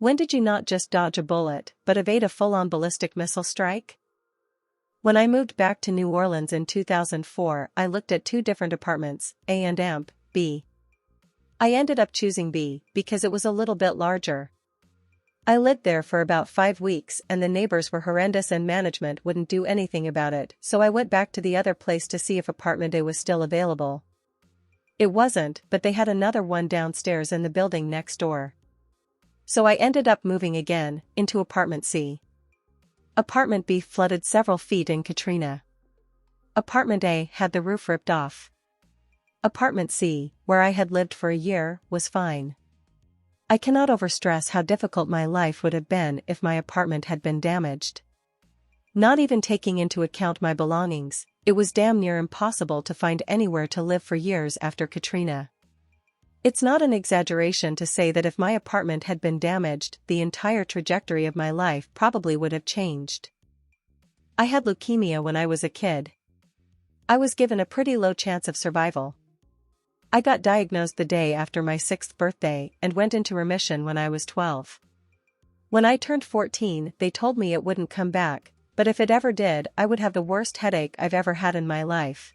When did you not just dodge a bullet, but evade a full-on ballistic missile strike? When I moved back to New Orleans in 2004, I looked at two different apartments, A and B. I ended up choosing B because it was a little bit larger. I lived there for about 5 weeks and the neighbors were horrendous and management wouldn't do anything about it, so I went back to the other place to see if apartment A was still available. It wasn't, but they had another one downstairs in the building next door. So I ended up moving again, into apartment C. Apartment B flooded several feet in Katrina. Apartment A had the roof ripped off. Apartment C, where I had lived for a year, was fine. I cannot overstress how difficult my life would have been if my apartment had been damaged. Not even taking into account my belongings, it was damn near impossible to find anywhere to live for years after Katrina. It's not an exaggeration to say that if my apartment had been damaged, the entire trajectory of my life probably would have changed. I had leukemia when I was a kid. I was given a pretty low chance of survival. I got diagnosed the day after my 6th birthday and went into remission when I was 12. When I turned 14, they told me it wouldn't come back, but if it ever did, I would have the worst headache I've ever had in my life.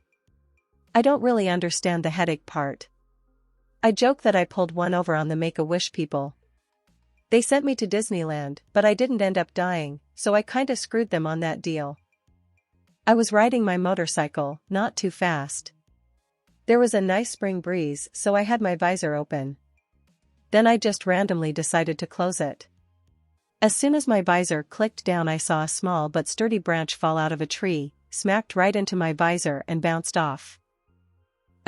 I don't really understand the headache part. I joke that I pulled one over on the Make-A-Wish people. They sent me to Disneyland, but I didn't end up dying, so I kinda screwed them on that deal. I was riding my motorcycle, not too fast. There was a nice spring breeze, so I had my visor open. Then I just randomly decided to close it. As soon as my visor clicked down, I saw a small but sturdy branch fall out of a tree, smacked right into my visor and bounced off.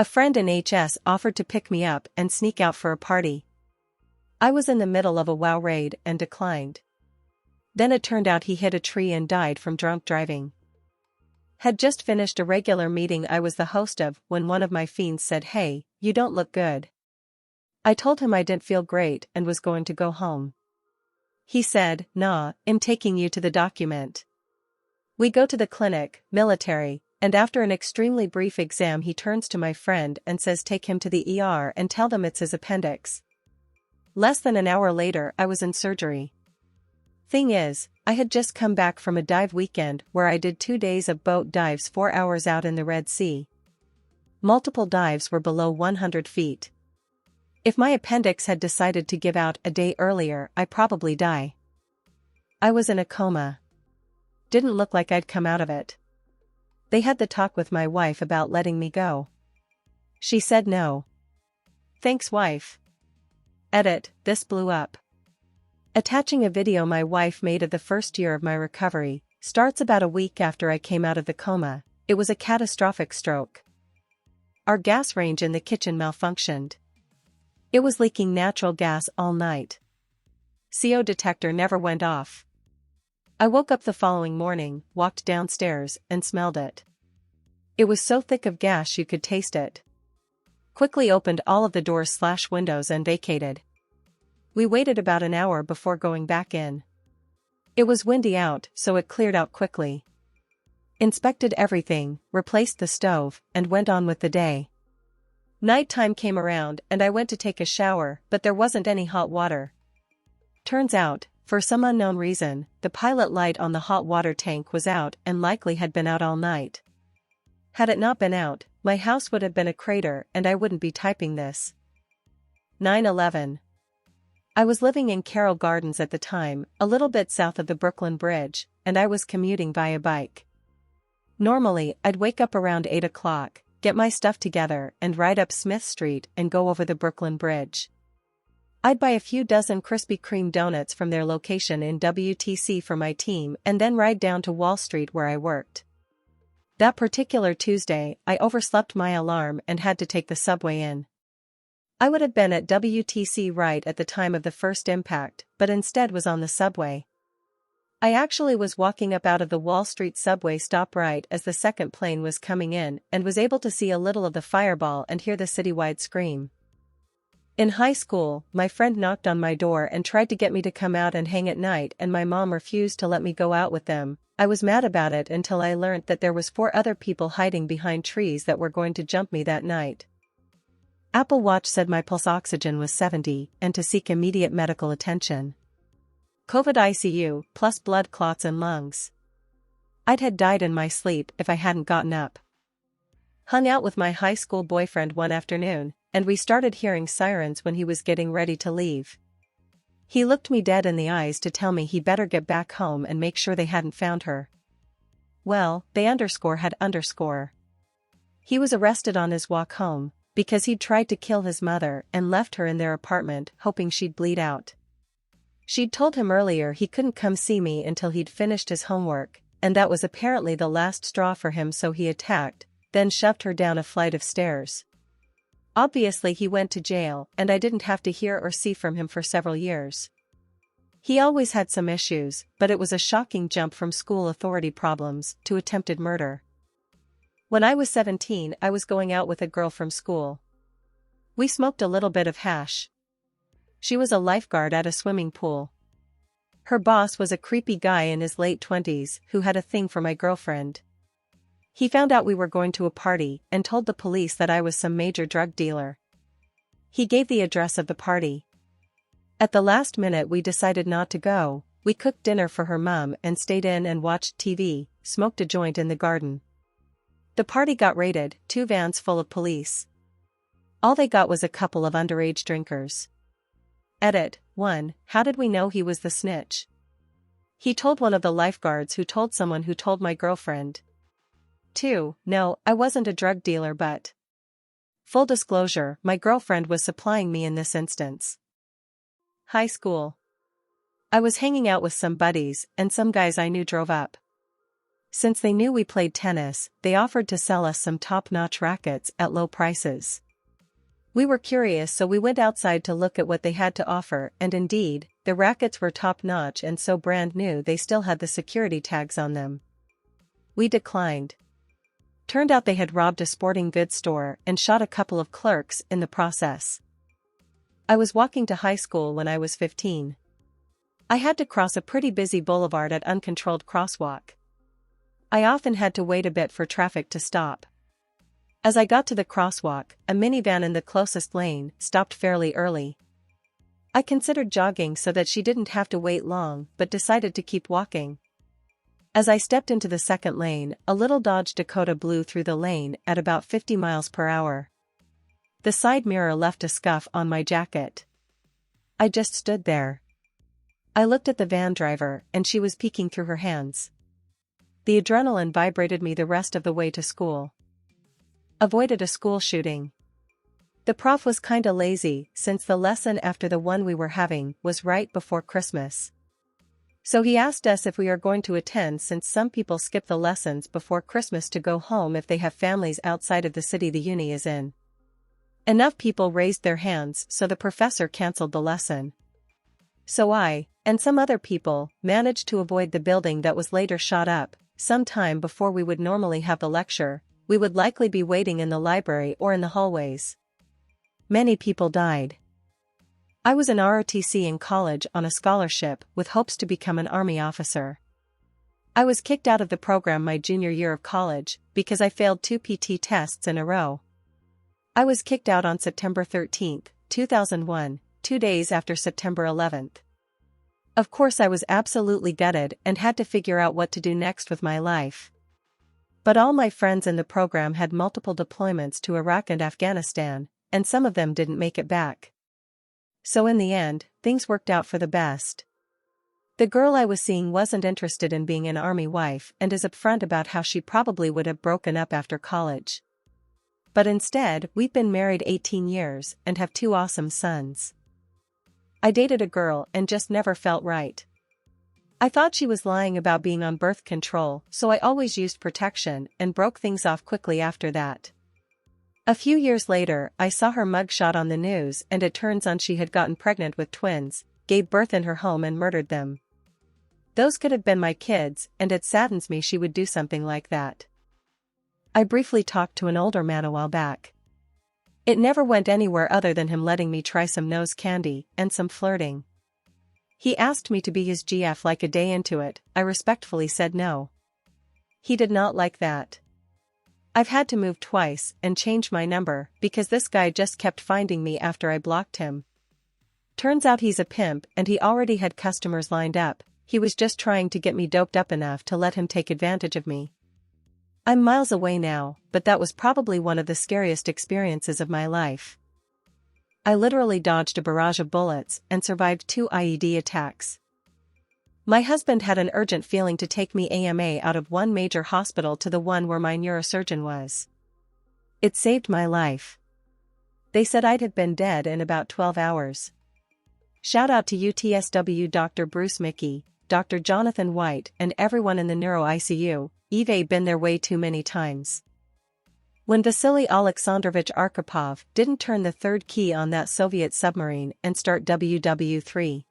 A friend in HS offered to pick me up and sneak out for a party. I was in the middle of a WoW raid and declined. Then it turned out he hit a tree and died from drunk driving. Had just finished a regular meeting I was the host of when one of my fiends said, "Hey, you don't look good." I told him I didn't feel great and was going to go home. He said, "Nah, I'm taking you to the document." We go to the clinic, military, and after an extremely brief exam he turns to my friend and says take him to the ER and tell them it's his appendix. Less than an hour later I was in surgery. Thing is, I had just come back from a dive weekend where I did 2 days of boat dives 4 hours out in the Red Sea. Multiple dives were below 100 feet. If my appendix had decided to give out a day earlier, I'd probably die. I was in a coma. Didn't look like I'd come out of it. They had the talk with my wife about letting me go. She said no. Thanks, wife. Edit, this blew up. Attaching a video my wife made of the first year of my recovery, starts about a week after I came out of the coma. It was a catastrophic stroke. Our gas range in the kitchen malfunctioned. It was leaking natural gas all night. CO detector never went off. I woke up the following morning, walked downstairs, and smelled it. It was so thick of gas you could taste it. Quickly opened all of the doors/windows and vacated. We waited about an hour before going back in. It was windy out, so it cleared out quickly. Inspected everything, replaced the stove, and went on with the day. Nighttime came around and I went to take a shower, but there wasn't any hot water. Turns out, for some unknown reason, the pilot light on the hot water tank was out and likely had been out all night. Had it not been out, my house would have been a crater and I wouldn't be typing this. 9/11. I was living in Carroll Gardens at the time, a little bit south of the Brooklyn Bridge, and I was commuting via bike. Normally, I'd wake up around 8 o'clock, get my stuff together and ride up Smith Street and go over the Brooklyn Bridge. I'd buy a few dozen Krispy Kreme donuts from their location in WTC for my team and then ride down to Wall Street where I worked. That particular Tuesday, I overslept my alarm and had to take the subway in. I would have been at WTC right at the time of the first impact, but instead was on the subway. I actually was walking up out of the Wall Street subway stop right as the second plane was coming in and was able to see a little of the fireball and hear the citywide scream. In high school, my friend knocked on my door and tried to get me to come out and hang at night, and my mom refused to let me go out with them. I was mad about it until I learned that there was 4 other people hiding behind trees that were going to jump me that night. Apple Watch said my pulse oxygen was 70 and to seek immediate medical attention. COVID ICU, plus blood clots and lungs. I'd had died in my sleep if I hadn't gotten up. Hung out with my high school boyfriend one afternoon, and we started hearing sirens when he was getting ready to leave. He looked me dead in the eyes to tell me he better get back home and make sure they hadn't found her. Well, they had. He was arrested on his walk home, because he'd tried to kill his mother and left her in their apartment hoping she'd bleed out. She'd told him earlier he couldn't come see me until he'd finished his homework, and that was apparently the last straw for him, so he attacked, then shoved her down a flight of stairs. Obviously he went to jail, and I didn't have to hear or see from him for several years. He always had some issues, but it was a shocking jump from school authority problems to attempted murder. When I was 17, I was going out with a girl from school. We smoked a little bit of hash. She was a lifeguard at a swimming pool. Her boss was a creepy guy in his late 20s who had a thing for my girlfriend. He found out we were going to a party and told the police that I was some major drug dealer. He gave the address of the party. At the last minute we decided not to go. We cooked dinner for her mom and stayed in and watched TV, smoked a joint in the garden. The party got raided, 2 vans full of police. All they got was a couple of underage drinkers. Edit 1. How did we know he was the snitch? He told one of the lifeguards who told someone who told my girlfriend. 2. No, I wasn't a drug dealer, but... Full disclosure, my girlfriend was supplying me in this instance. High school. I was hanging out with some buddies, and some guys I knew drove up. Since they knew we played tennis, they offered to sell us some top-notch rackets at low prices. We were curious, so we went outside to look at what they had to offer, and indeed, the rackets were top-notch and so brand new they still had the security tags on them. We declined. Turned out they had robbed a sporting goods store and shot a couple of clerks in the process. I was walking to high school when I was 15. I had to cross a pretty busy boulevard at uncontrolled crosswalk. I often had to wait a bit for traffic to stop. As I got to the crosswalk, a minivan in the closest lane stopped fairly early. I considered jogging so that she didn't have to wait long, but decided to keep walking. As I stepped into the second lane, a little Dodge Dakota blew through the lane at about 50 miles per hour. The side mirror left a scuff on my jacket. I just stood there. I looked at the van driver, and she was peeking through her hands. The adrenaline vibrated me the rest of the way to school. Avoided a school shooting. The prof was kinda lazy, since the lesson after the one we were having was right before Christmas. So he asked us if we are going to attend, since some people skip the lessons before Christmas to go home if they have families outside of the city the uni is in. Enough people raised their hands, so the professor cancelled the lesson. So I, and some other people, managed to avoid the building that was later shot up. Some time before we would normally have the lecture, we would likely be waiting in the library or in the hallways. Many people died. I was in ROTC in college on a scholarship with hopes to become an Army officer. I was kicked out of the program my junior year of college because I failed 2 PT tests in a row. I was kicked out on September 13, 2001, 2 days after September 11th. Of course I was absolutely gutted and had to figure out what to do next with my life. But all my friends in the program had multiple deployments to Iraq and Afghanistan, and some of them didn't make it back. So in the end, things worked out for the best. The girl I was seeing wasn't interested in being an Army wife and is upfront about how she probably would have broken up after college. But instead, we've been married 18 years and have 2 awesome sons. I dated a girl and just never felt right. I thought she was lying about being on birth control, so I always used protection and broke things off quickly after that. A few years later, I saw her mugshot on the news, and it turns out she had gotten pregnant with twins, gave birth in her home and murdered them. Those could have been my kids, and it saddens me she would do something like that. I briefly talked to an older man a while back. It never went anywhere other than him letting me try some nose candy and some flirting. He asked me to be his GF like a day into it. I respectfully said no. He did not like that. I've had to move twice and change my number because this guy just kept finding me after I blocked him. Turns out he's a pimp and he already had customers lined up. He was just trying to get me doped up enough to let him take advantage of me. I'm miles away now, but that was probably one of the scariest experiences of my life. I literally dodged a barrage of bullets and survived 2 IED attacks. My husband had an urgent feeling to take me AMA out of one major hospital to the one where my neurosurgeon was. It saved my life. They said I'd have been dead in about 12 hours. Shout out to UTSW Dr. Bruce Mickey, Dr. Jonathan White and everyone in the neuro ICU. I've been there way too many times. When Vasily Alexandrovich Arkhipov didn't turn the third key on that Soviet submarine and start WW3.